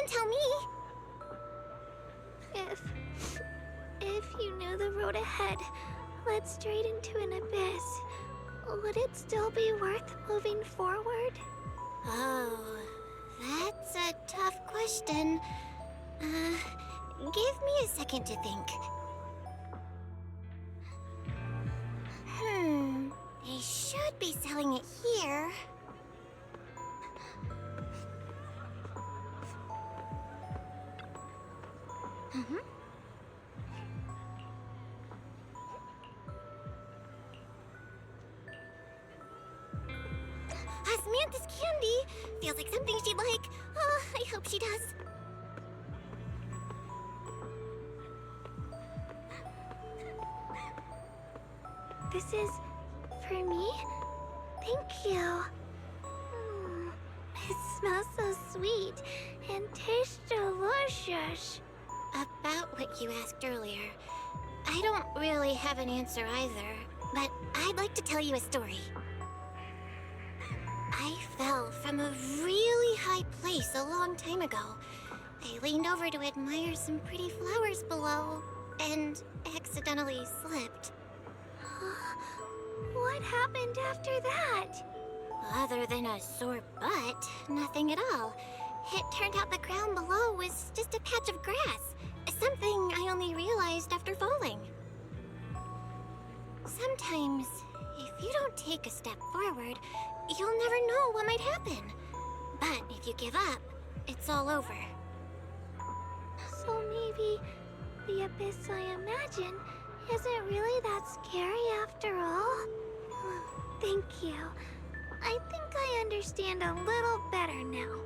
can tell me. If you knew the road ahead led straight into an abyss, would it still be worth moving forward? Oh, that's a tough question. Give me a second to think. They should be selling it here. Osmanthus candy! Feels like something she'd like. Oh, I hope she does. This is for me? Thank you. It smells so sweet and tastes delicious. About what you asked earlier, I don't really have an answer either, but I'd like to tell you a story. I fell from a really high place a long time ago. I leaned over to admire some pretty flowers below, and accidentally slipped. What happened after that? Other than a sore butt, nothing at all. It turned out the ground below was just a patch of grass, something I only realized after falling. Sometimes, if you don't take a step forward, you'll never know what might happen. But if you give up, it's all over. So maybe the abyss I imagine isn't really that scary after all? Thank you. I think I understand a little better now.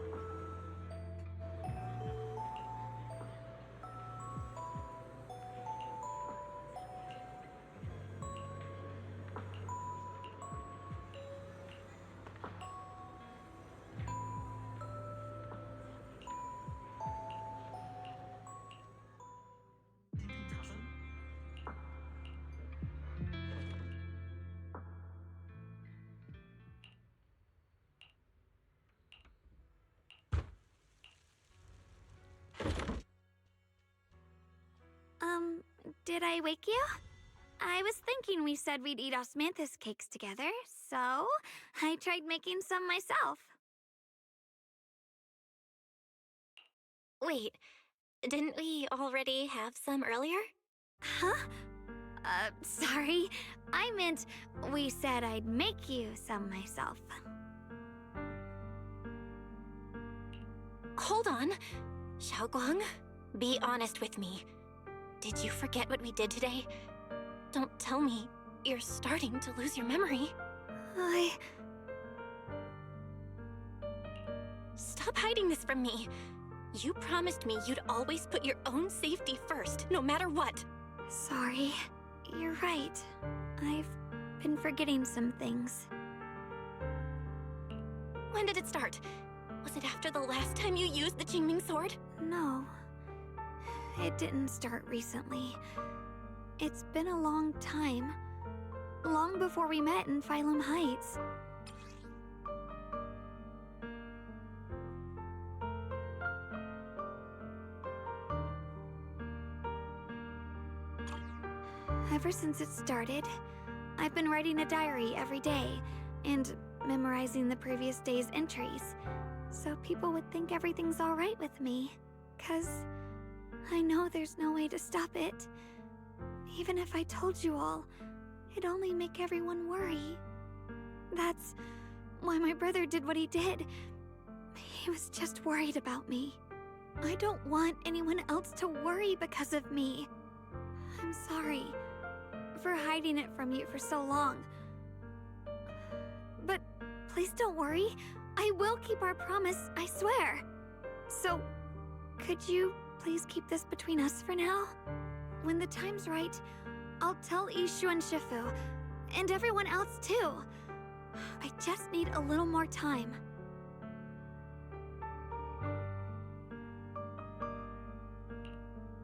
Did I wake you? I was thinking we said we'd eat osmanthus cakes together, so I tried making some myself. Wait, didn't we already have some earlier? Huh? Sorry. I meant we said I'd make you some myself. Hold on. Xiaoguang, be honest with me. Did you forget what we did today? Don't tell me you're starting to lose your memory. Stop hiding this from me. You promised me you'd always put your own safety first, no matter what. Sorry. You're right. I've been forgetting some things. When did it start? Was it after the last time you used the Jingming sword? No. It didn't start recently. It's been a long time. Long before we met in Phylum Heights. Ever since it started, I've been writing a diary every day and memorizing the previous day's entries, so people would think everything's all right with me. 'Cause I know there's no way to stop it. Even if I told you all, it'd only make everyone worry. That's why my brother did what he did. He was just worried about me. I don't want anyone else to worry because of me. I'm sorry for hiding it from you for so long. But please don't worry. I will keep our promise, I swear. So, could you please keep this between us for now? When the time's right, I'll tell Ishu and Shifu, and everyone else too. I just need a little more time.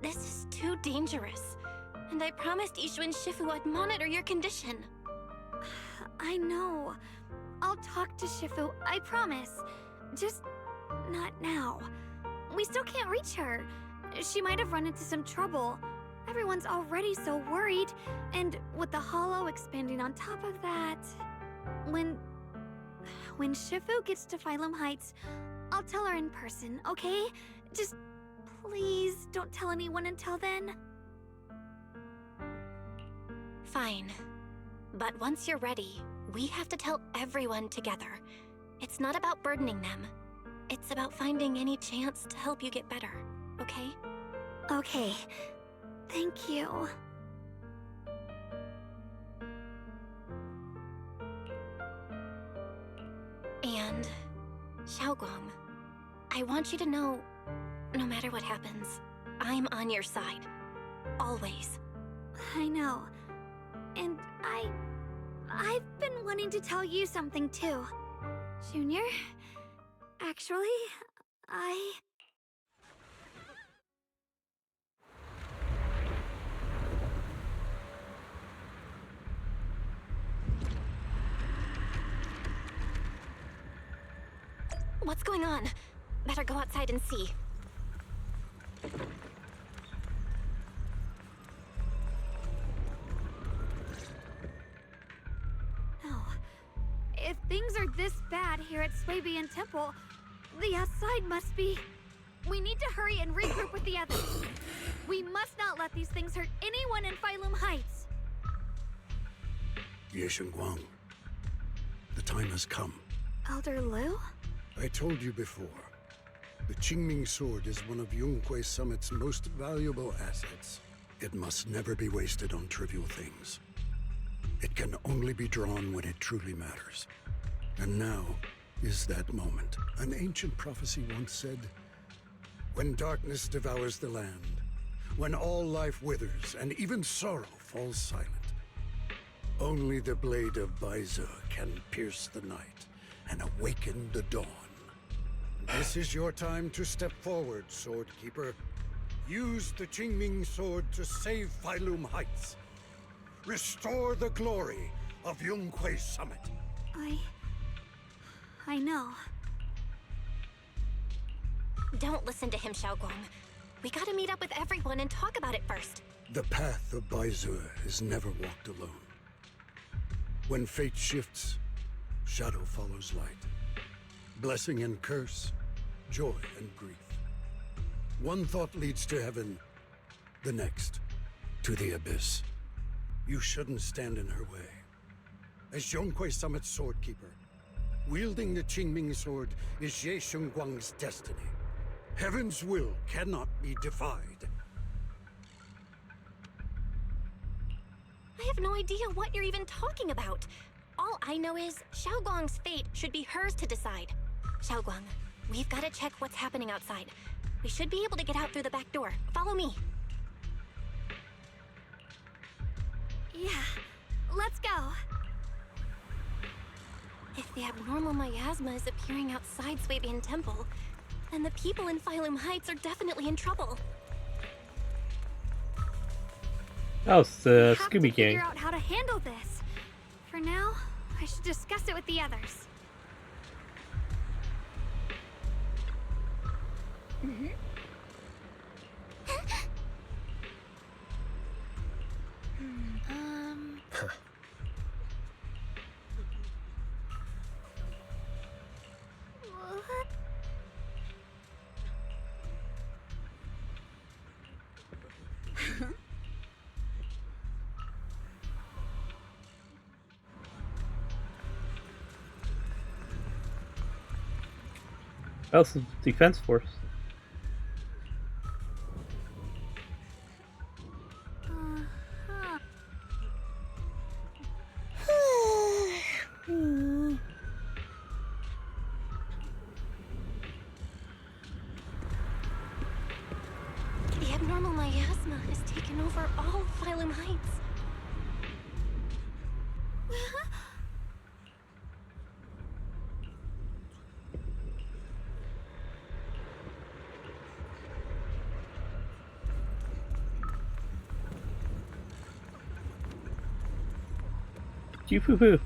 This is too dangerous. And I promised Ishu and Shifu I'd monitor your condition. I know. I'll talk to Shifu, I promise. Just not now. We still can't reach her. She might have run into some trouble. Everyone's already so worried, and with the hollow expanding on top of that... When Shifu gets to Phylum Heights, I'll tell her in person, okay? Just please don't tell anyone until then. Fine. But once you're ready, we have to tell everyone together. It's not about burdening them. It's about finding any chance to help you get better, okay? Okay. Thank you. And Xiaoguang, I want you to know, no matter what happens, I'm on your side. Always. I know. And I've been wanting to tell you something too. Junior, actually, What's going on? Better go outside and see. No. If things are this bad here at Swabian Temple, the outside must be... We need to hurry and regroup with the others. We must not let these things hurt anyone in Phylum Heights. Ye Guang, the time has come. Elder Liu? I told you before, the Qingming sword is one of Yonghui Summit's most valuable assets. It must never be wasted on trivial things. It can only be drawn when it truly matters. And now is that moment. An ancient prophecy once said, when darkness devours the land, when all life withers and even sorrow falls silent, only the blade of Baize can pierce the night and awaken the dawn. This is your time to step forward, Sword Keeper. Use the Qingming sword to save Phylum Heights. Restore the glory of Yonghui Summit. I know. Don't listen to him, Xiaoguang. We gotta meet up with everyone and talk about it first. The path of Baize is never walked alone. When fate shifts, shadow follows light. Blessing and curse, joy and grief. One thought leads to heaven, the next to the abyss. You shouldn't stand in her way. As Yonghui Summit's sword keeper, wielding the Qingming sword is Ye Guang's destiny. Heaven's will cannot be defied. I have no idea what you're even talking about. All I know is Xiaoguang's fate should be hers to decide. Xiaoguang, we've got to check what's happening outside. We should be able to get out through the back door. Follow me. Yeah, let's go. If the abnormal miasma is appearing outside Swabian Temple, then the people in Phylum Heights are definitely in trouble. Oh, it's the We have to Scooby Gang. figure out how to handle this. For now, I should discuss it with the others. What? Else is Defense Force. Uh-huh. The abnormal miasma has taken over all Phylum Heights. Poo-poo.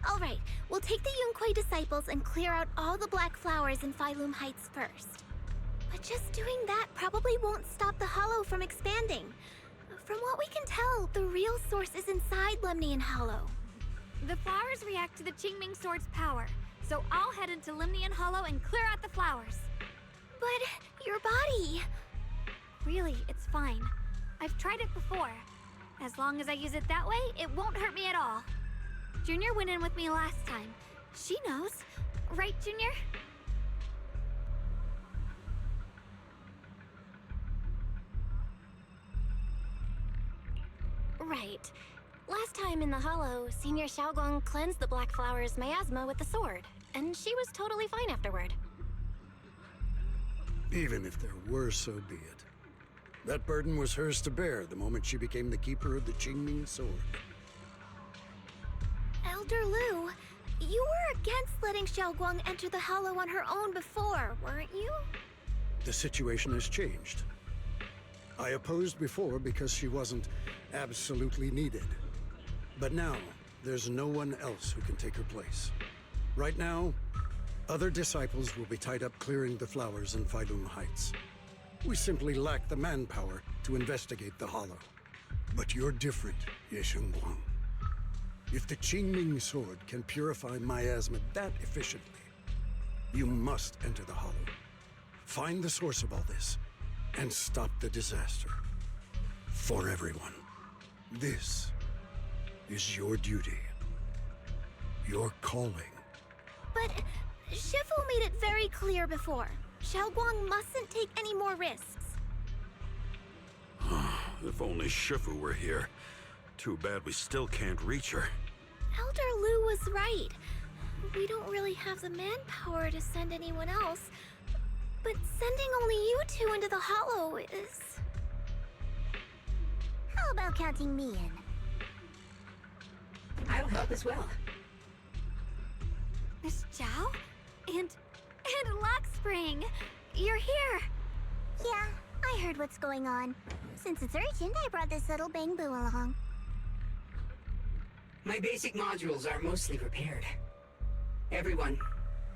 Alright, we'll take the Yunquei disciples and clear out all the black flowers in Phylum Heights first. But just doing that probably won't stop the Hollow from expanding. From what we can tell, the real source is inside Lemnian Hollow. The flowers react to the Qingming Sword's power, so I'll head into Lemnian Hollow and clear out the flowers. But your body... Really, it's fine. I've tried it before. As long as I use it that way, it won't hurt me at all. Junior went in with me last time. She knows. Right, Junior? Right. Last time in the Hollow, Senior Xiaoguang cleansed the black flower's miasma with the sword, and she was totally fine afterward. Even if there were, so be it. That burden was hers to bear the moment she became the keeper of the Qingming Sword. Elder Lu, you were against letting Xiaoguang enter the Hollow on her own before, weren't you? The situation has changed. I opposed before because she wasn't absolutely needed. But now, there's no one else who can take her place. Right now, other disciples will be tied up clearing the flowers in Phylum Heights. We simply lack the manpower to investigate the Hollow. But you're different, Ye Shengguang. If the Qingming Sword can purify miasma that efficiently, you must enter the Hollow. Find the source of all this, and stop the disaster. For everyone. This is your duty. Your calling. But Shifu made it very clear before. Xiaoguang mustn't take any more risks. If only Shifu were here. Too bad we still can't reach her. Elder Lu was right. We don't really have the manpower to send anyone else. But sending only you two into the Hollow is... How about counting me in? I'll help as well. Miss Zhao? And Lockspring! You're here! Yeah, I heard what's going on. Since it's urgent, I brought this little bang-boo along. My basic modules are mostly repaired. Everyone,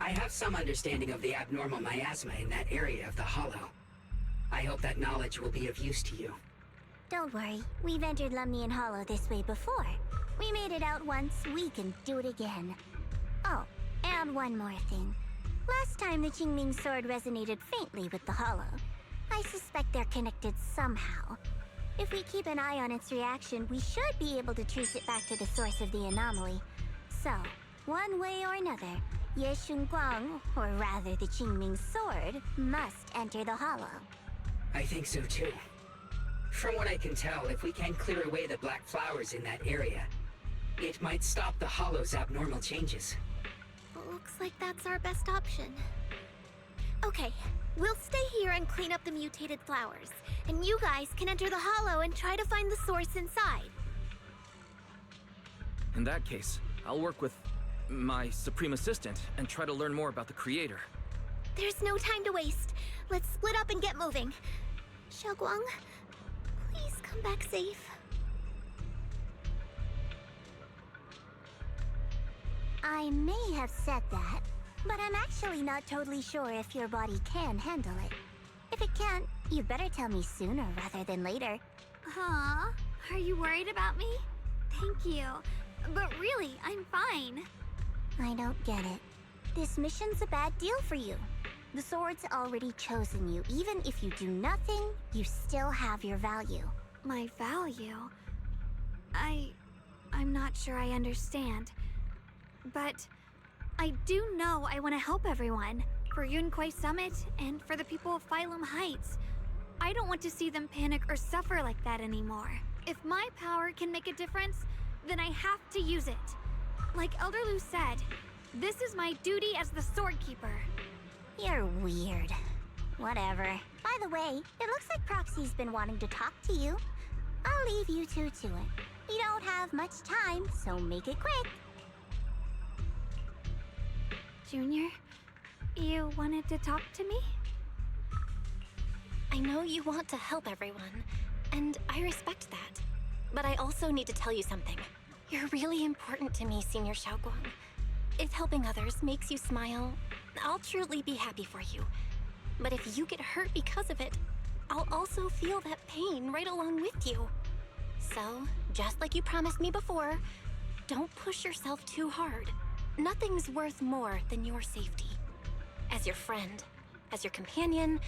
I have some understanding of the abnormal miasma in that area of the Hollow. I hope that knowledge will be of use to you. Don't worry, we've entered Lemnian Hollow this way before. We made it out once, we can do it again. Oh, and one more thing. Last time the Qingming Sword resonated faintly with the Hollow. I suspect they're connected somehow. If we keep an eye on its reaction, we should be able to trace it back to the source of the anomaly. So, one way or another, Ye Shengguang, or rather the Qingming Sword, must enter the Hollow. I think so too. From what I can tell, if we can clear away the black flowers in that area, it might stop the Hollow's abnormal changes. Looks like that's our best option. Okay, we'll stay here and clean up the mutated flowers. And you guys can enter the Hollow and try to find the source inside. In that case, I'll work with my Supreme Assistant and try to learn more about the Creator. There's no time to waste. Let's split up and get moving. Xiaoguang, please come back safe. I may have said that, but I'm actually not totally sure if your body can handle it. If it can't, you better tell me sooner rather than later. Huh? Are you worried about me? Thank you. But really, I'm fine. I don't get it. This mission's a bad deal for you. The sword's already chosen you. Even if you do nothing, you still have your value. My value? I'm not sure I understand. But I do know I want to help everyone. For Yunquei Summit, and for the people of Phylum Heights. I don't want to see them panic or suffer like that anymore. If my power can make a difference, then I have to use it. Like Elder Lu said, this is my duty as the Sword Keeper. You're weird. Whatever. By the way, it looks like Proxy's been wanting to talk to you. I'll leave you two to it. You don't have much time, so make it quick. Junior, you wanted to talk to me? I know you want to help everyone, And I respect that. But I also need to tell you something. You're really important to me, Senior Xiaoguang. If helping others makes you smile, I'll truly be happy for you. But if you get hurt because of it, I'll also feel that pain right along with you. So, just like you promised me before, don't push yourself too hard. Nothing's worth more than your safety. As your friend, as your companion,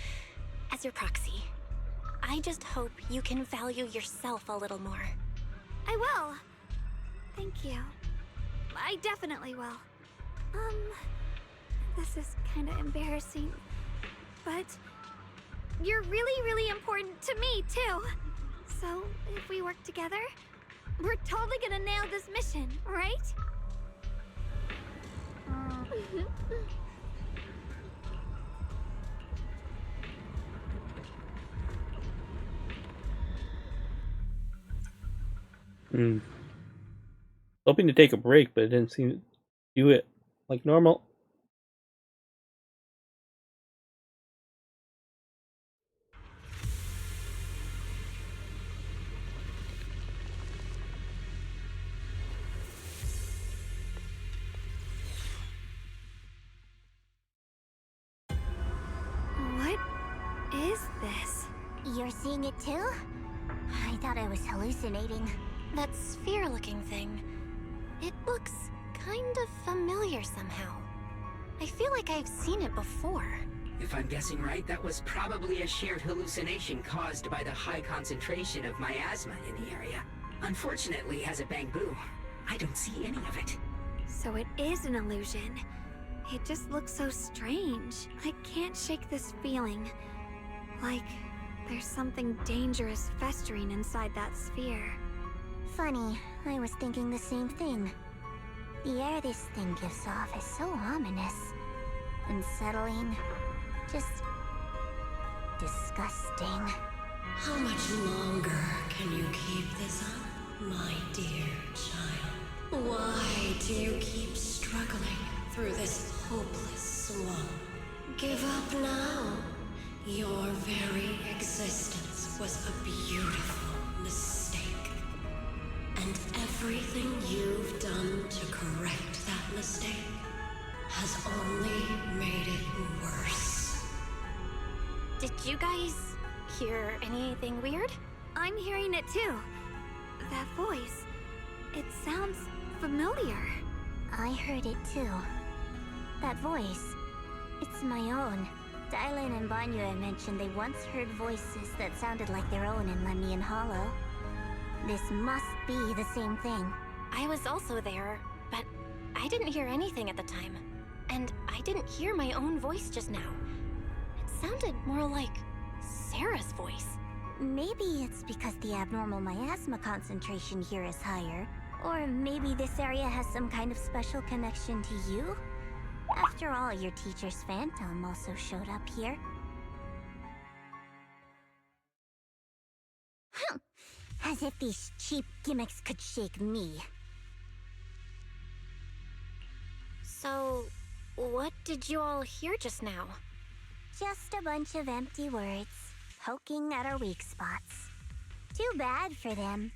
as your proxy. I just hope you can value yourself a little more. I will. Thank you. I definitely will. This is kinda embarrassing, but you're really, really important to me, too. So, if we work together, we're totally gonna nail this mission, right? Hoping to take a break, but it didn't seem to do it like normal. What is this? You're seeing it too? I thought I was hallucinating. That sphere-looking thing. It looks kind of familiar somehow. I feel like I've seen it before. If I'm guessing right, that was probably a shared hallucination caused by the high concentration of miasma in the area. Unfortunately, as a Bangbu, I don't see any of it. So it is an illusion. It just looks so strange. I can't shake this feeling. Like there's something dangerous festering inside that sphere. Funny, I was thinking the same thing. The air this thing gives off is so ominous. Unsettling. Just disgusting. How much longer can you keep this up, my dear child? Why do you keep struggling through this hopeless swamp? Give up now. Your very existence was a beautiful mistake. And everything you've done to correct that mistake has only made it worse. Did you guys hear anything weird? I'm hearing it too. That voice. It sounds familiar. I heard it too. That voice. It's my own. Dylan and Banyue mentioned they once heard voices that sounded like their own in Lemnian Hollow. This must be the same thing. I was also there, but I didn't hear anything at the time. And I didn't hear my own voice just now. It sounded more like Sarah's voice. Maybe it's because the abnormal miasma concentration here is higher. Or maybe this area has some kind of special connection to you? After all, your teacher's phantom also showed up here. As if these cheap gimmicks could shake me. So, what did you all hear just now? Just a bunch of empty words, poking at our weak spots. Too bad for them.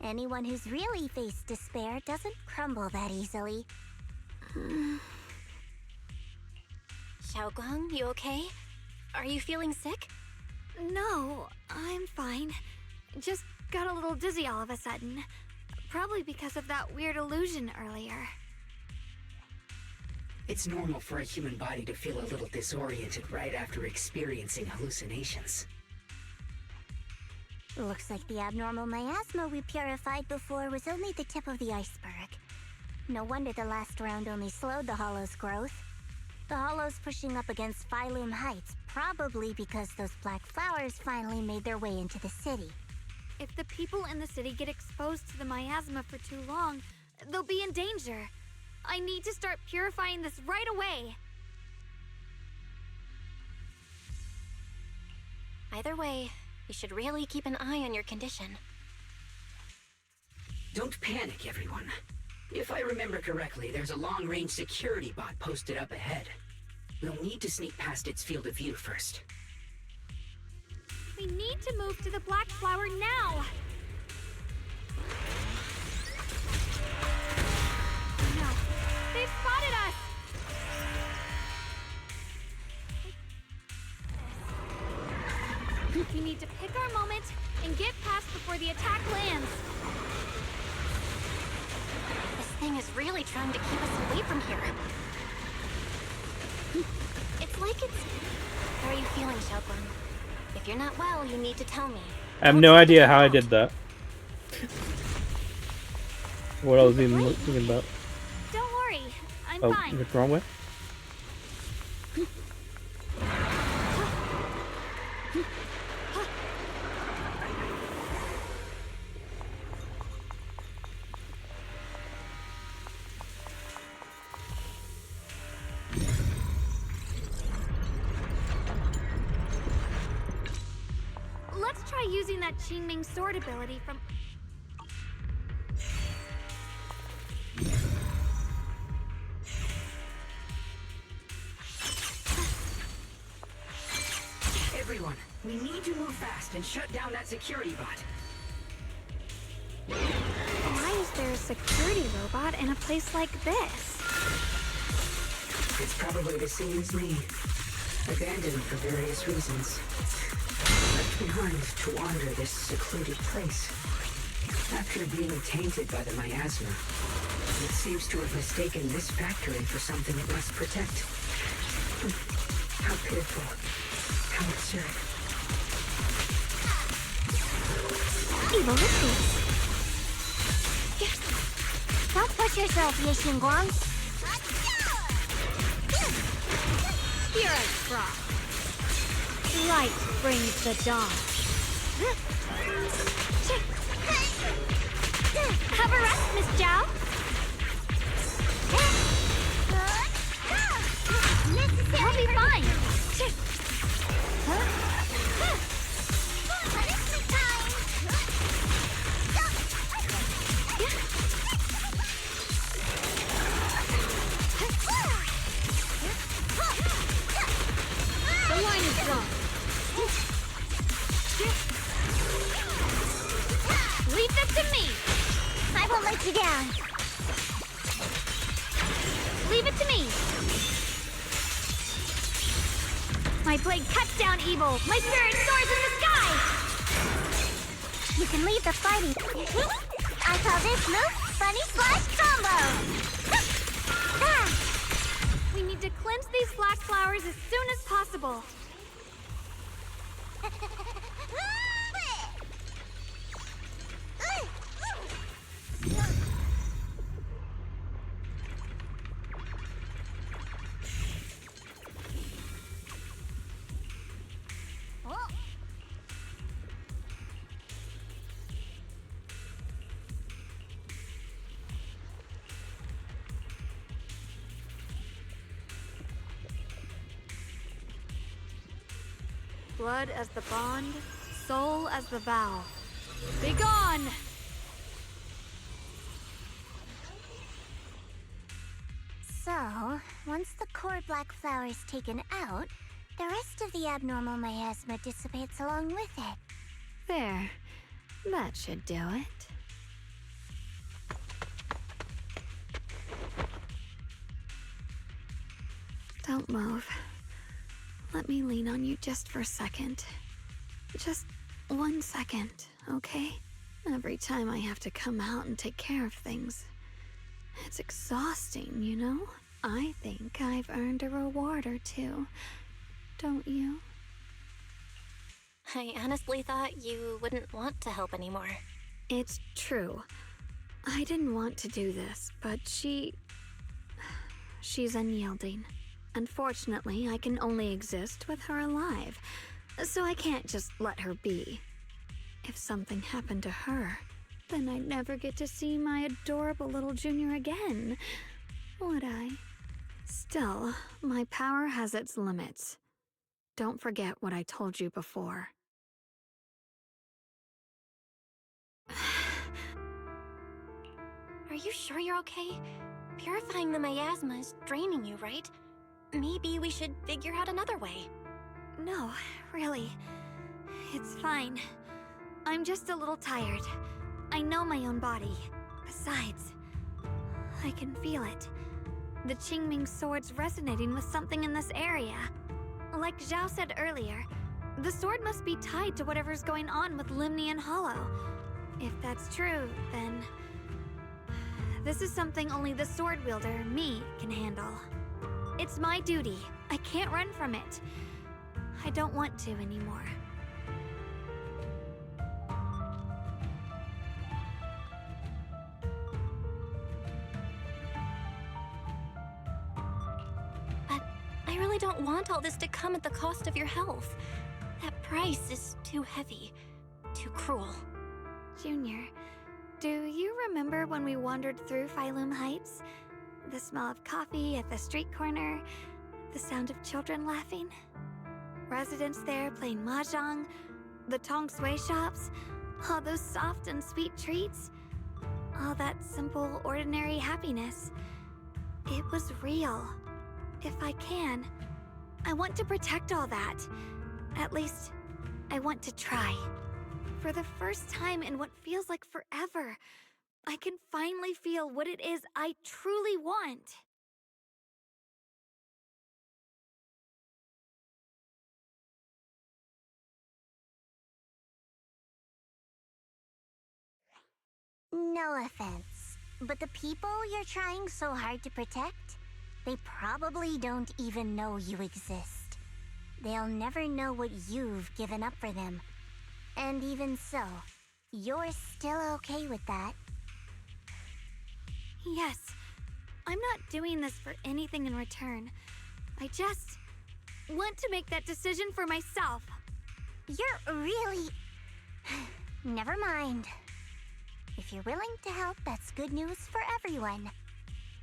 Anyone who's really faced despair doesn't crumble that easily. Xiaoguang, you okay? Are you feeling sick? No, I'm fine. Just got a little dizzy all of a sudden. Probably because of that weird illusion earlier. It's normal for a human body to feel a little disoriented right after experiencing hallucinations. Looks like the abnormal miasma we purified before was only the tip of the iceberg. No wonder the last round only slowed the Hollow's growth. The Hollow's pushing up against Phylum Heights, probably because those black flowers finally made their way into the city. If the people in the city get exposed to the miasma for too long, they'll be in danger. I need to start purifying this right away. Either way, you should really keep an eye on your condition. Don't panic, everyone. If I remember correctly, there's a long-range security bot posted up ahead. We'll need to sneak past its field of view first. We need to move to the black flower now! No, they've spotted us! We need to pick our moment and get past before the attack lands. This thing is really trying to keep us away from here. It's like it's... How are you feeling, Xiaoguang? If you're not well, you need to tell me. I have no idea how I did that. What I was even thinking about. Don't worry, I'm Oh, fine. what's wrong with? Let's try using that Qingming sword ability from... Everyone, we need to move fast and shut down that security bot. Why is there a security robot in a place like this? It's probably the same as me. Abandoned for various reasons. Left behind to wander this secluded place. After being tainted by the miasma, it seems to have mistaken this factory for something it must protect. How pitiful. How absurd. Evil Liquids. Don't push yourself, Yixingguang. Spirit Frost. Light brings the dawn. Have a rest, Miss Zhao. You'll be fine. The line is drawn. Leave this to me. I won't let you down. Leave it to me. My blade cuts down evil. My spirit soars in the sky. You can leave the fighting. I call this move Funny Slash Combo. We need to cleanse these black flowers as soon as possible. Blood as the bond, soul as the vow. Be gone! So, once the core black flower is taken out, the rest of the abnormal miasma dissipates along with it. There. That should do it. Don't move. Let me lean on you just for a second. Just 1 second, okay? Every time I have to come out and take care of things. It's exhausting, you know? I think I've earned a reward or two. Don't you? I honestly thought you wouldn't want to help anymore. It's true. I didn't want to do this, but she's unyielding. Unfortunately, I can only exist with her alive, so I can't just let her be. If something happened to her, then I'd never get to see my adorable little junior again, would I? Still, my power has its limits. Don't forget what I told you before. Are you sure you're okay? Purifying the miasma is draining you, right? Maybe we should figure out another way. No, really. It's fine. I'm just a little tired. I know my own body. Besides, I can feel it. The Qingming sword's resonating with something in this area. Like Zhao said earlier, the sword must be tied to whatever's going on with Limnian Hollow. If that's true, then this is something only the sword wielder, me, can handle. It's my duty. I can't run from it. I don't want to anymore. But I really don't want all this to come at the cost of your health. That price is too heavy, too cruel. Junior, do you remember when we wandered through Phylum Heights? The smell of coffee at the street corner, the sound of children laughing? Residents there playing mahjong, the tong sui shops, all those soft and sweet treats, all that simple, ordinary happiness. It was real. If I can, I want to protect all that. At least, I want to try. For the first time in what feels like forever, I can finally feel what it is I truly want. No offense, but the people you're trying so hard to protect, they probably don't even know you exist. They'll never know what you've given up for them. And even so, you're still okay with that? Yes, I'm not doing this for anything in return. I just want to make that decision for myself. You're really... Never mind. If you're willing to help, that's good news for everyone.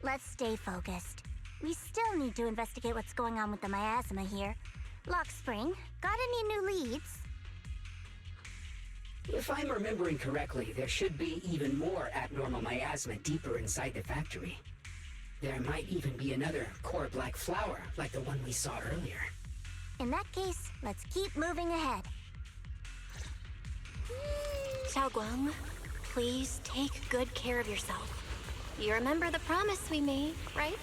Let's stay focused. We still need to investigate what's going on with the miasma here. Lock Spring, got any new leads? If I'm remembering correctly, there should be even more abnormal miasma deeper inside the factory. There might even be another core black flower, like the one we saw earlier. In that case, let's keep moving ahead. Xiaoguang, please take good care of yourself. You remember the promise we made, right?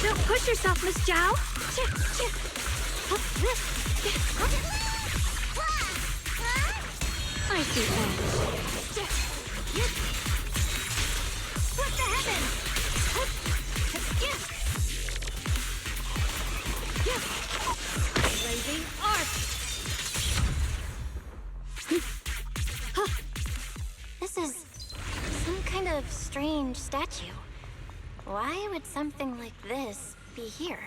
Don't push yourself, Miss Zhao. I see edge. What the heavens? Blazing arc. This is some kind of strange statue. Why would something like this be here?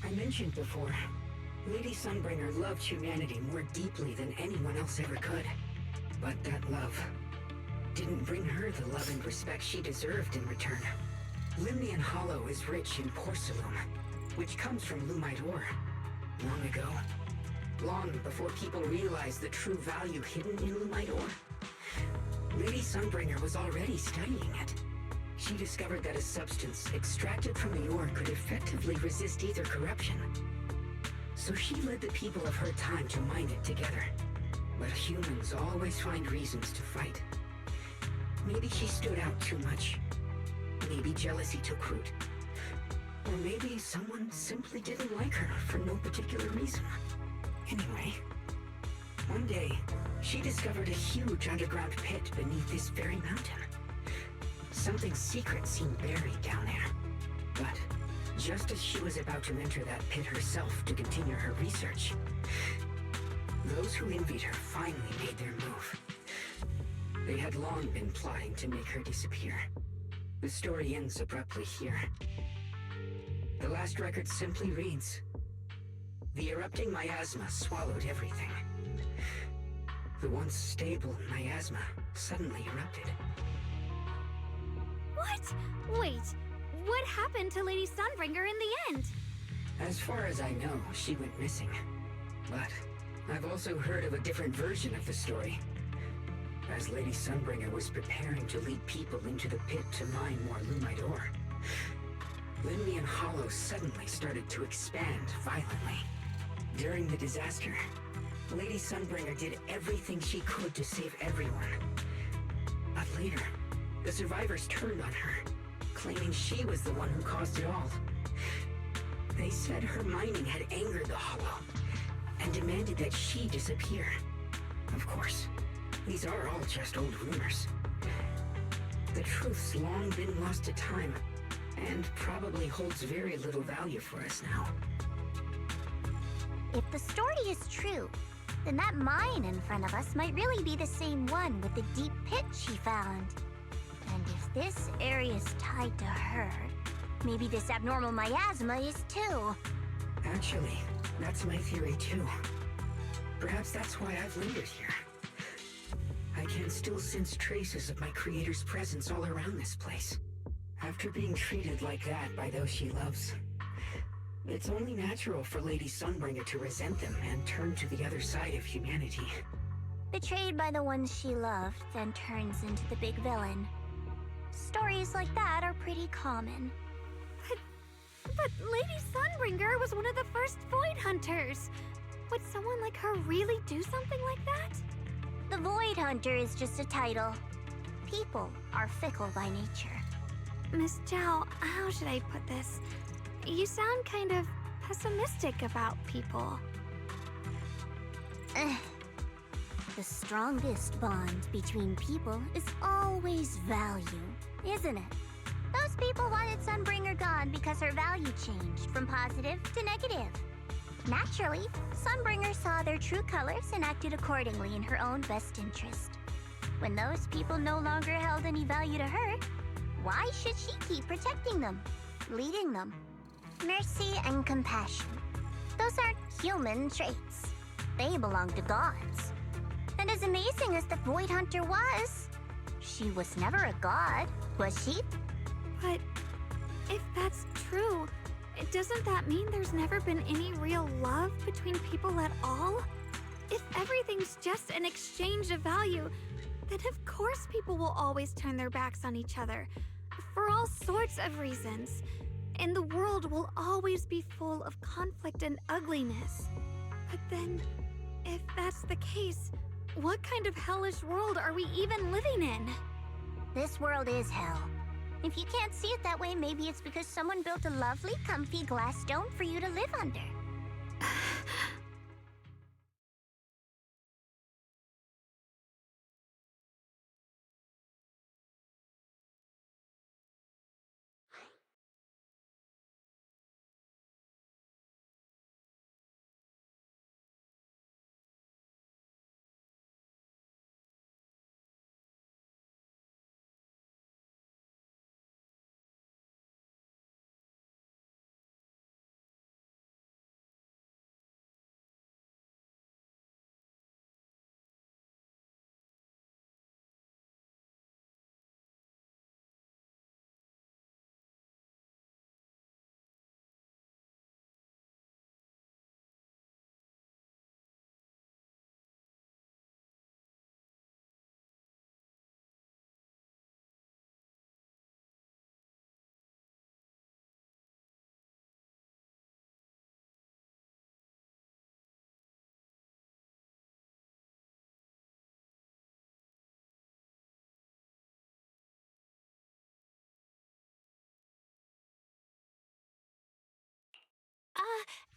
I mentioned before, Lady Sunbringer loved humanity more deeply than anyone else ever could. But that love didn't bring her the love and respect she deserved in return. Limnian Hollow is rich in porcelain, which comes from Lumite ore. Long ago, long before people realized the true value hidden in Lumite ore, Lady Sunbringer was already studying it. She discovered that a substance extracted from the ore could effectively resist either corruption. So she led the people of her time to mine it together. But humans always find reasons to fight. Maybe she stood out too much. Maybe jealousy took root. Or maybe someone simply didn't like her for no particular reason. Anyway, one day, she discovered a huge underground pit beneath this very mountain. Something secret seemed buried down there. But just as she was about to enter that pit herself to continue her research, those who envied her finally made their move. They had long been plotting to make her disappear. The story ends abruptly here. The last record simply reads, "The erupting miasma swallowed everything." The once stable miasma suddenly erupted. What? Wait, what happened to Lady Sunbringer in the end? As far as I know, she went missing. But I've also heard of a different version of the story. As Lady Sunbringer was preparing to lead people into the pit to mine more Lumite ore, Limnian Hollow suddenly started to expand violently. During the disaster, Lady Sunbringer did everything she could to save everyone. But later, the survivors turned on her, claiming she was the one who caused it all. They said her mining had angered the Hollow, and demanded that she disappear. Of course, these are all just old rumors. The truth's long been lost to time, and probably holds very little value for us now. If the story is true, then that mine in front of us might really be the same one with the deep pit she found. And if this area's tied to her, maybe this abnormal miasma is too. Actually, that's my theory too. Perhaps that's why I've lingered here. I can still sense traces of my creator's presence all around this place. After being treated like that by those she loves, it's only natural for Lady Sunbringer to resent them and turn to the other side of humanity. Betrayed by the ones she loved, then turns into the big villain. Stories like that are pretty common. But Lady Sunbringer was one of the first Void Hunters. Would someone like her really do something like that? The Void Hunter is just a title. People are fickle by nature. Miss Zhao, how should I put this? You sound kind of pessimistic about people. The strongest bond between people is always value, isn't it? Those people wanted Sunbringer gone because her value changed from positive to negative. Naturally, Sunbringer saw their true colors and acted accordingly in her own best interest. When those people no longer held any value to her, why should she keep protecting them, leading them? Mercy and compassion. Those aren't human traits. They belong to gods. And as amazing as the Void Hunter was, she was never a god, was she? But if that's true, doesn't that mean there's never been any real love between people at all? If everything's just an exchange of value, then of course people will always turn their backs on each other, for all sorts of reasons. And the world will always be full of conflict and ugliness. But then, if that's the case, what kind of hellish world are we even living in? This world is hell. If you can't see it that way, maybe it's because someone built a lovely, comfy glass dome for you to live under.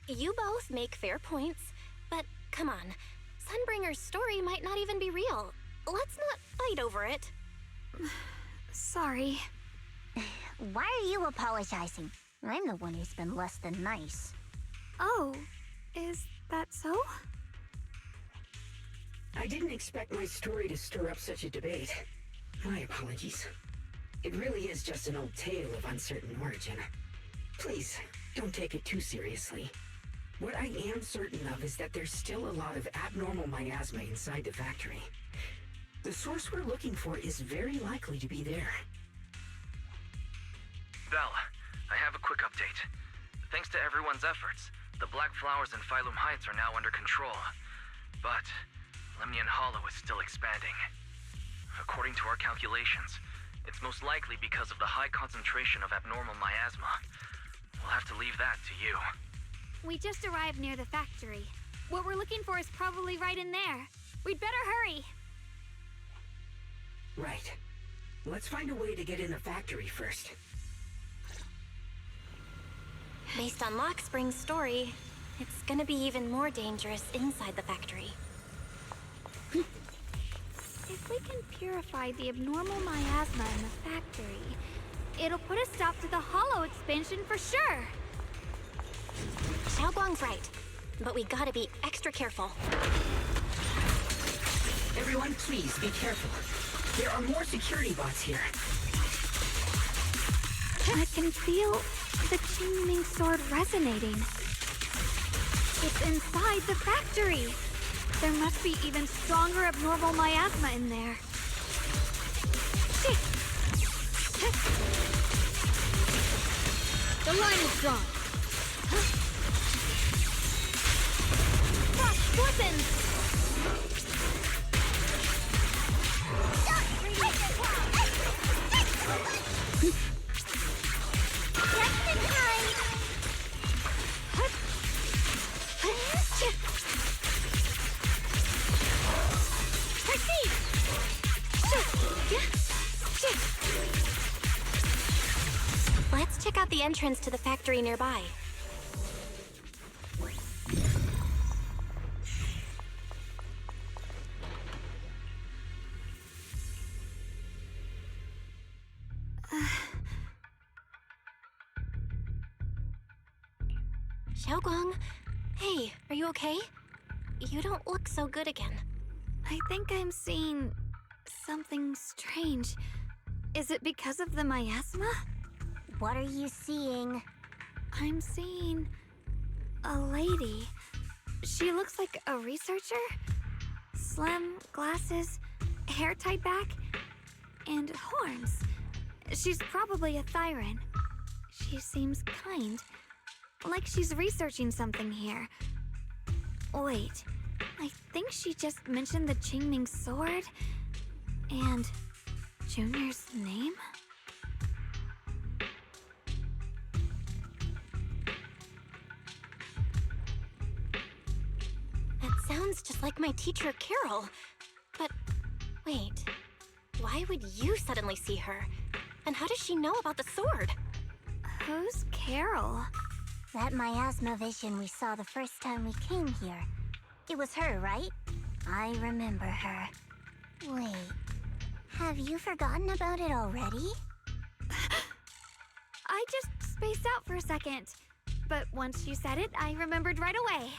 you both make fair points, but come on. Sunbringer's story might not even be real. Let's not fight over it. Sorry. Why are you apologizing? I'm the one who's been less than nice. Oh, is that so? I didn't expect my story to stir up such a debate. My apologies. It really is just an old tale of uncertain origin. Please, don't take it too seriously. What I am certain of is that there's still a lot of abnormal miasma inside the factory. The source we're looking for is very likely to be there. Val, I have a quick update. Thanks to everyone's efforts, the Black Flowers in Phylum Heights are now under control. But Lemnian Hollow is still expanding. According to our calculations, it's most likely because of the high concentration of abnormal miasma. We'll have to leave that to you. We just arrived near the factory. What we're looking for is probably right in there. We'd better hurry. Right. Let's find a way to get in the factory first. Based on Lockspring's story, it's gonna be even more dangerous inside the factory. If we can purify the abnormal miasma in the factory, it'll put a stop to the Hollow expansion for sure. Xiaoguang's right, but we gotta be extra careful. Everyone, please be careful. There are more security bots here. I can feel the Qingming sword resonating. It's inside the factory. There must be even stronger abnormal miasma in there. The line is drawn. Frost glistens! Let's check out the entrance to the factory nearby. Xiaoguang, hey, are you okay? You don't look so good again. I think I'm seeing something strange. Is it because of the miasma? What are you seeing? I'm seeing a lady. She looks like a researcher. Slim, glasses, hair tied back, and horns. She's probably a Thyran. She seems kind, like she's researching something here. Wait, I think she just mentioned the Qingming sword and Junior's name? That sounds just like my teacher, Carol. But wait, why would you suddenly see her? And how does she know about the sword? Who's Carol? That miasma vision we saw the first time we came here. It was her, right? I remember her. Wait, have you forgotten about it already? I just spaced out for a second. But once you said it, I remembered right away.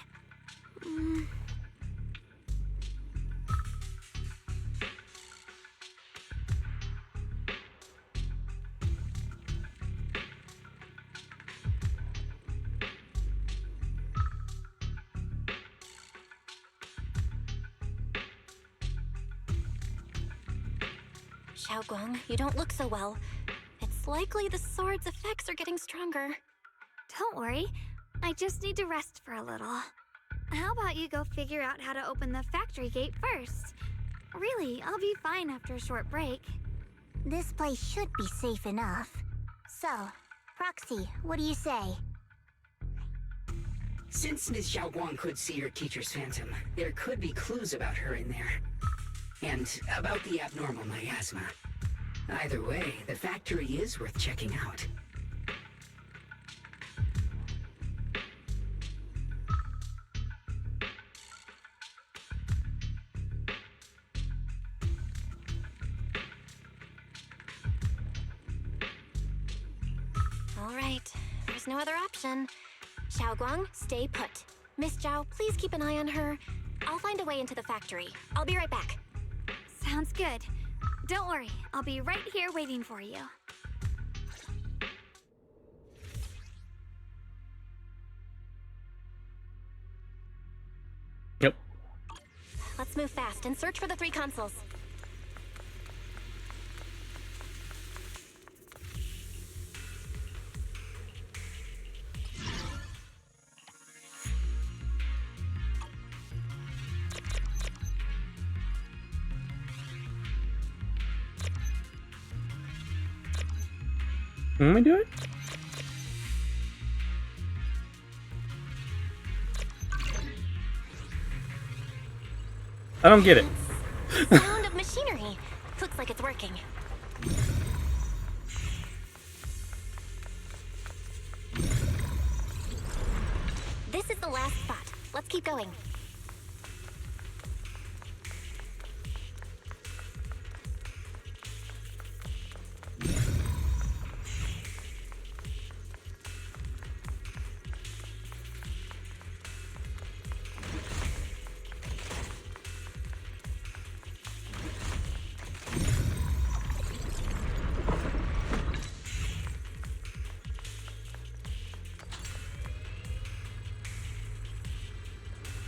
Xiaoguang, you don't look so well. It's likely the sword's effects are getting stronger. Don't worry. I just need to rest for a little. How about you go figure out how to open the factory gate first? Really, I'll be fine after a short break. This place should be safe enough. So, Proxy, what do you say? Since Ms. Xiaoguang could see her teacher's phantom, there could be clues about her in there. And about the abnormal miasma. Either way, the factory is worth checking out. All right, there's no other option. Xiaoguang, stay put. Miss Zhao, please keep an eye on her. I'll find a way into the factory. I'll be right back. Sounds good. Don't worry, I'll be right here waiting for you. Yep. Let's move fast and search for the 3 consoles. What am I doing? I don't get it. Sound of machinery. Looks like it's working. This is the last spot. Let's keep going.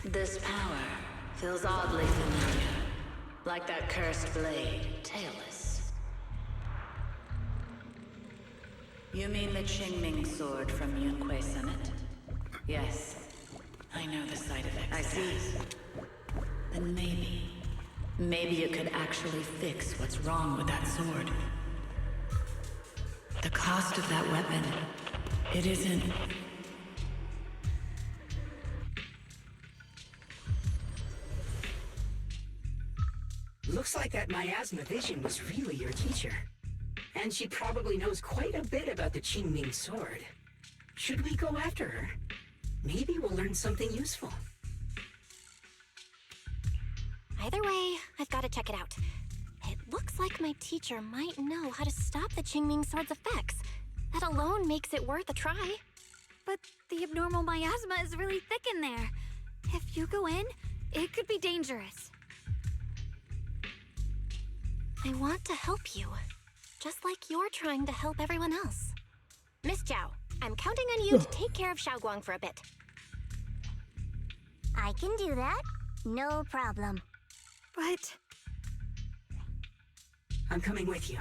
This power feels oddly familiar. Like that cursed blade, tailless. You mean the Qingming sword from Yunque Summit? Yes. I know the side effects. I see. Then maybe you could actually fix what's wrong with that sword. The cost of that weapon, it isn't... Looks like that miasma vision was really your teacher. And she probably knows quite a bit about the Qingming sword. Should we go after her? Maybe we'll learn something useful. Either way, I've got to check it out. It looks like my teacher might know how to stop the Qingming sword's effects. That alone makes it worth a try. But the abnormal miasma is really thick in there. If you go in, it could be dangerous. I want to help you, just like you're trying to help everyone else. Miss Zhao, I'm counting on you to take care of Xiaoguang for a bit. I can do that. No problem. But... I'm coming with you.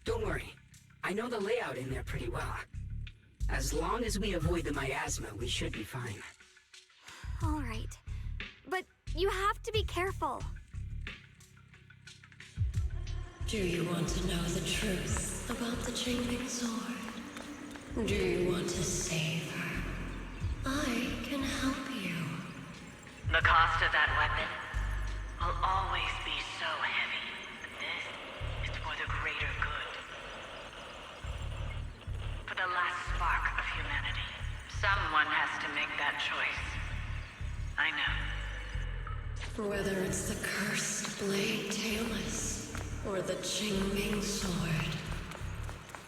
Don't worry. I know the layout in there pretty well. As long as we avoid the miasma, we should be fine. all right. But you have to be careful. Do you want to know the truth about the Qingming sword? Do you want to save her? I can help you. The cost of that weapon will always be so heavy. This is for the greater good. For the last spark of humanity. Someone has to make that choice. I know. Whether it's the cursed blade tailless or the Qingming sword,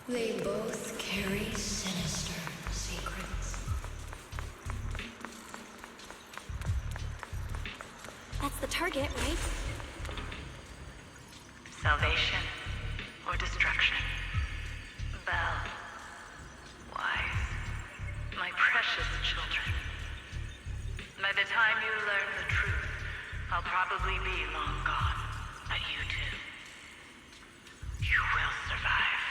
they both carry sinister secrets. That's the target, right? Salvation or destruction. Belle, Wise, my precious children. By the time you learn the truth, I'll probably be long gone. But you two, you will survive.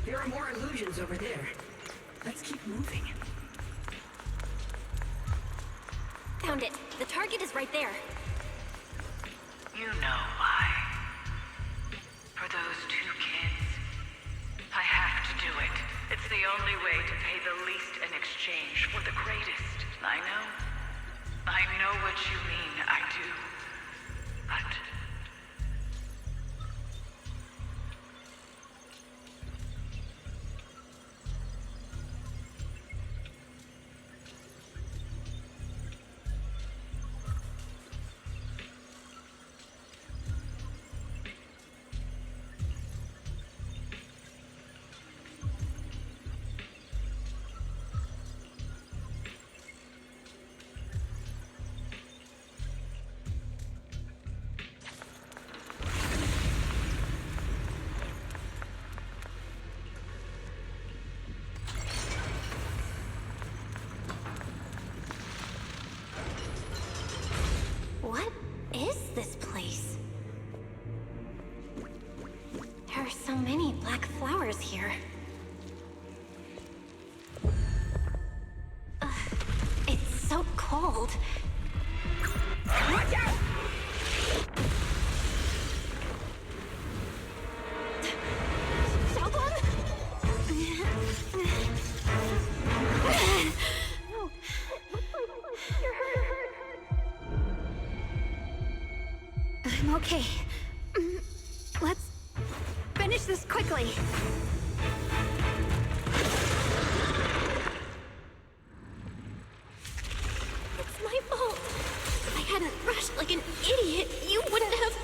There are more illusions over there. Let's keep moving. Found it. The target is right there. You know why. For those two kids, I have to do it. It's the only way to pay the least in exchange for the greatest. I know what you mean, I do. But... is this place? There are so many black flowers here. It's so cold. Watch out! I'm okay. Let's finish this quickly. It's my fault. If I hadn't rushed like an idiot, you wouldn't have...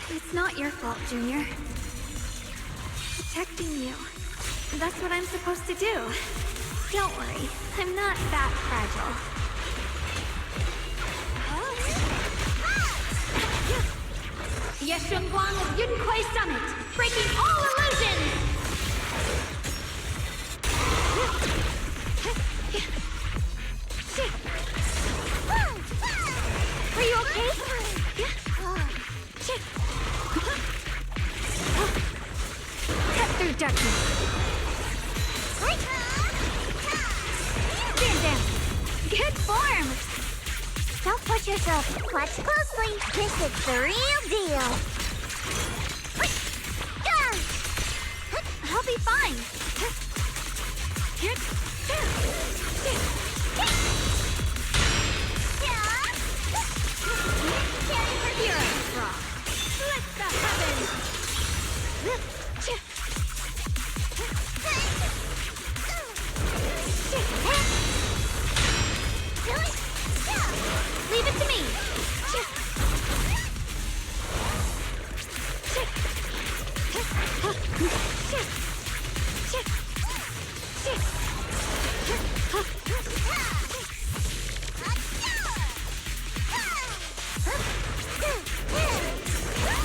It's not your fault, Junior. Protecting you. That's what I'm supposed to do. Don't worry, I'm not that fragile. Yeshunguang of Yunquai Summit, breaking all illusions! Are you okay? Cut through darkness. Stand down. Good form. Don't push yourself. Watch closely. This is the real deal. I'll be fine. Hero's rock. Split the heavens. Leave it to me.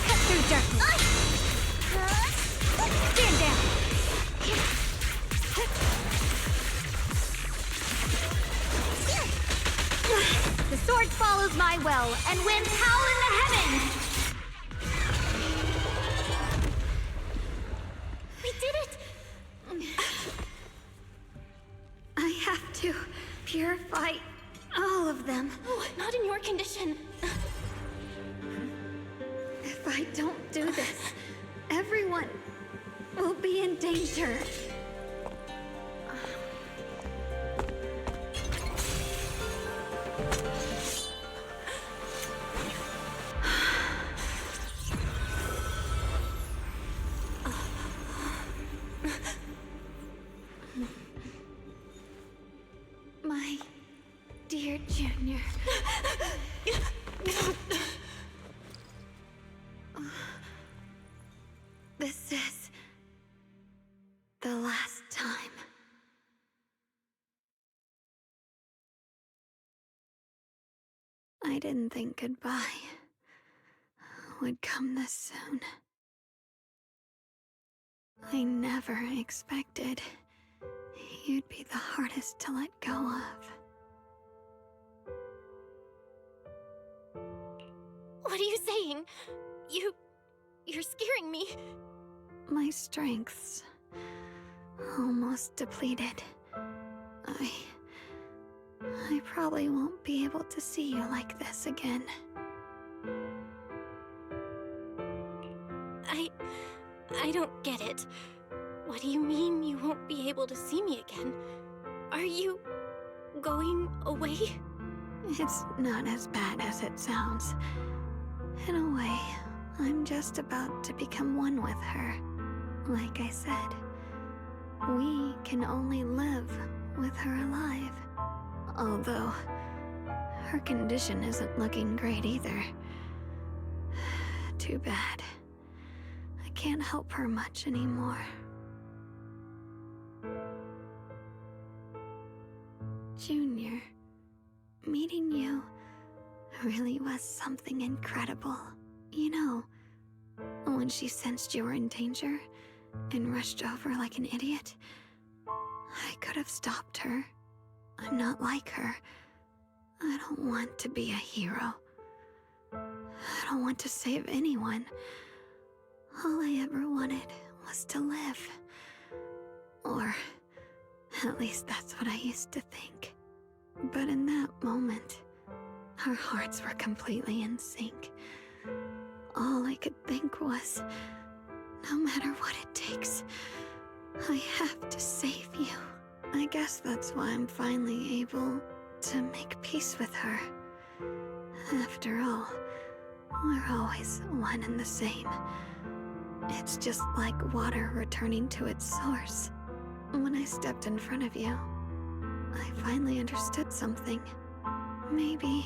Cut through darkness. Stand down. The sword follows my will, and winds howl in the heavens! We did it! I have to purify all of them. Oh, not in your condition. If I don't do this, everyone will be in danger. My dear Junior. This is the last time. I didn't think goodbye would come this soon. I never expected you'd be the hardest to let go of. What are you saying? You're scaring me. My strength's almost depleted. I probably won't be able to see you like this again. I don't get it. What do you mean you won't be able to see me again? Are you going away? It's not as bad as it sounds. In a way, I'm just about to become one with her. Like I said, we can only live with her alive. Although, her condition isn't looking great either. Too bad. I can't help her much anymore. Junior, meeting you really was something incredible. You know, when she sensed you were in danger and rushed over like an idiot, I could have stopped her. I'm not like her. I don't want to be a hero. I don't want to save anyone. All I ever wanted was to live. Or, at least that's what I used to think. But in that moment, our hearts were completely in sync. All I could think was, no matter what it takes, I have to save you. I guess that's why I'm finally able to make peace with her. After all, we're always one and the same. It's just like water returning to its source. When I stepped in front of you, I finally understood something. Maybe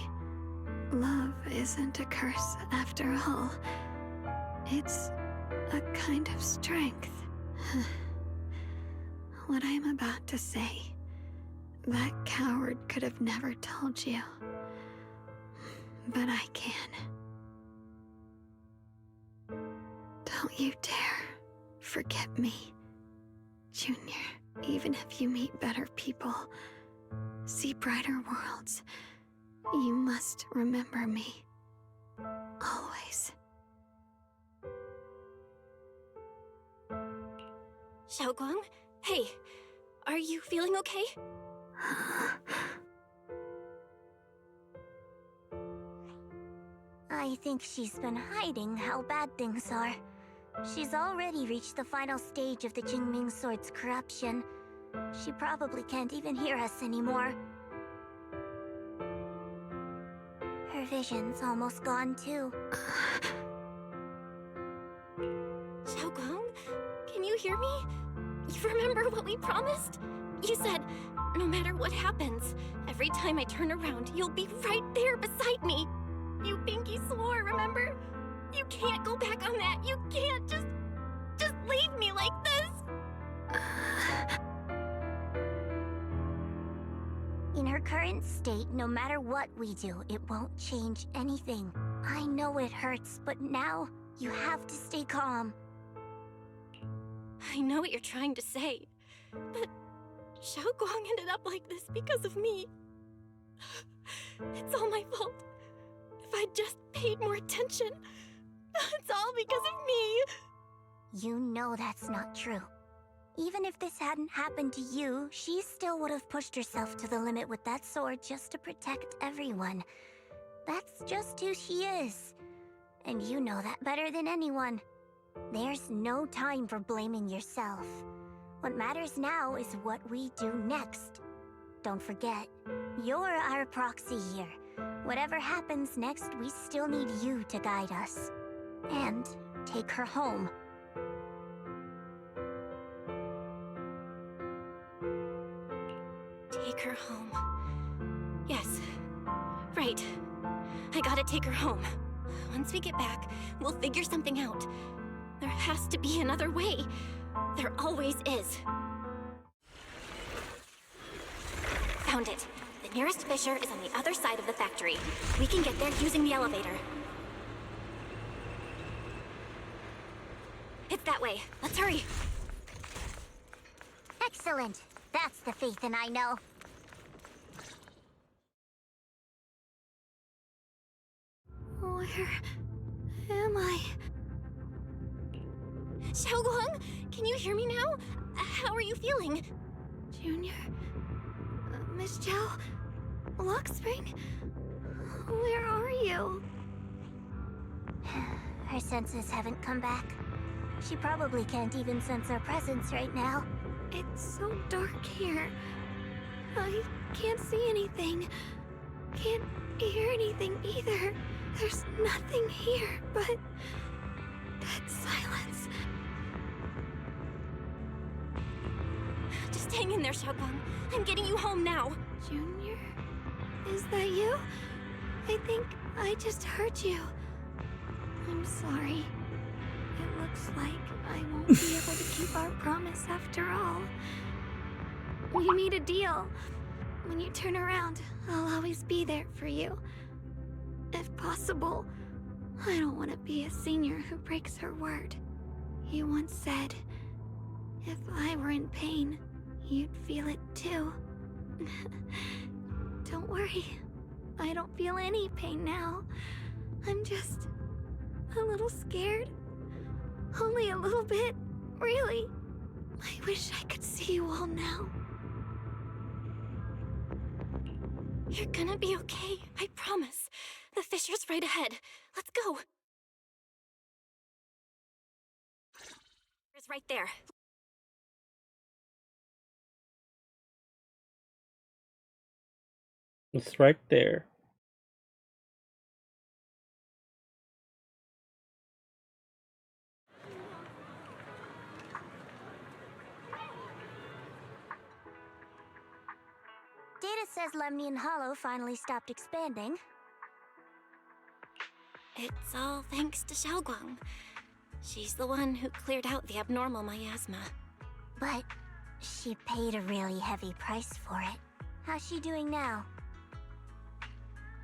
love isn't a curse after all. It's a kind of strength. What I'm about to say, that coward could have never told you. But I can. Don't you dare forget me, Junior. Even if you meet better people, see brighter worlds, you must remember me. Always. Xiaoguang? Hey, are you feeling okay? I think she's been hiding how bad things are. She's already reached the final stage of the Qingming Sword's corruption. She probably can't even hear us anymore. Her vision's almost gone too. Xiaoguang, can you hear me? You remember what we promised? You said, no matter what happens, every time I turn around, you'll be right there beside me. You pinky swore, remember? You can't go back on that. You can't just leave me like this. In her current state, no matter what we do, it won't change anything. I know it hurts, but now you have to stay calm. I know what you're trying to say, but Xiaoguang ended up like this because of me. It's all my fault. If I'd just paid more attention, it's all because of me. You know that's not true. Even if this hadn't happened to you, she still would have pushed herself to the limit with that sword just to protect everyone. That's just who she is. And you know that better than anyone. There's no time for blaming yourself. What matters now is what we do next. Don't forget, you're our proxy here. Whatever happens next, we still need you to guide us. And take her home. Take her home. Yes. Right. I gotta take her home. Once we get back, we'll figure something out. There has to be another way. There always is. Found it. The nearest fissure is on the other side of the factory. We can get there using the elevator. It's that way. Let's hurry. Excellent. That's the Phaethon I know. Where am I? Xiaoguang, can you hear me now? How are you feeling? Junior? Miss Chow? Luxspring? Where are you? Her senses haven't come back. She probably can't even sense our presence right now. It's so dark here. I can't see anything. Can't hear anything either. There's nothing here but dead silence. Just hang in there, Xiaoguang. I'm getting you home now. Junior? Is that you? I think I just hurt you. I'm sorry. It looks like I won't be able to keep our promise after all. We made a deal. When you turn around, I'll always be there for you. If possible, I don't want to be a senior who breaks her word. You once said, if I were in pain, you'd feel it too. Don't worry. I don't feel any pain now. I'm just a little scared. Only a little bit, really. I wish I could see you all now. You're gonna be okay, I promise. The fissure's right ahead. Let's go. It's right there. It's right there. Data says Lemnian Hollow finally stopped expanding. It's all thanks to Xiaoguang. She's the one who cleared out the abnormal miasma. But she paid a really heavy price for it. How's she doing now?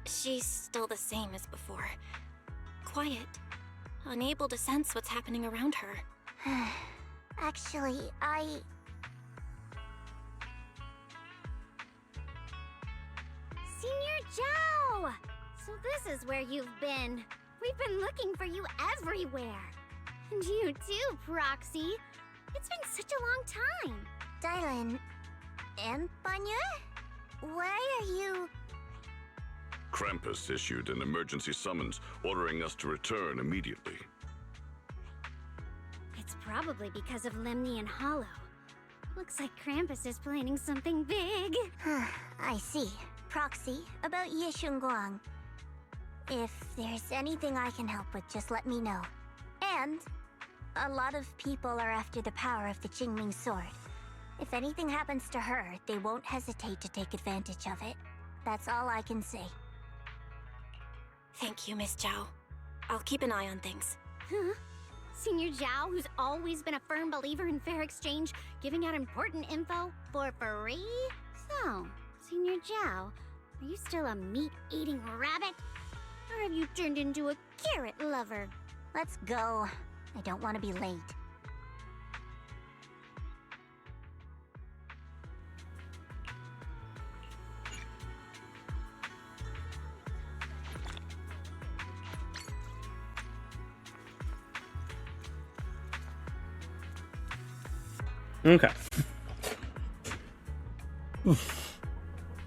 She's still the same as before. Quiet. Unable to sense what's happening around her. Actually, Senior Zhao! So this is where you've been. We've been looking for you everywhere. And you too, Proxy. It's been such a long time. Dylan and Banya? Why are you... Krampus issued an emergency summons ordering us to return immediately. It's probably because of Lemnian Hollow. Looks like Krampus is planning something big. I see. Proxy, about Yishunguang. If there's anything I can help with, just let me know. And a lot of people are after the power of the Qingming sword. If anything happens to her, they won't hesitate to take advantage of it. That's all I can say. Thank you, Miss Zhao. I'll keep an eye on things. Huh? Senior Zhao, who's always been a firm believer in fair exchange, giving out important info for free? So, Senior Zhao, are you still a meat-eating rabbit? Or have you turned into a carrot lover? Let's go. I don't want to be late. Okay.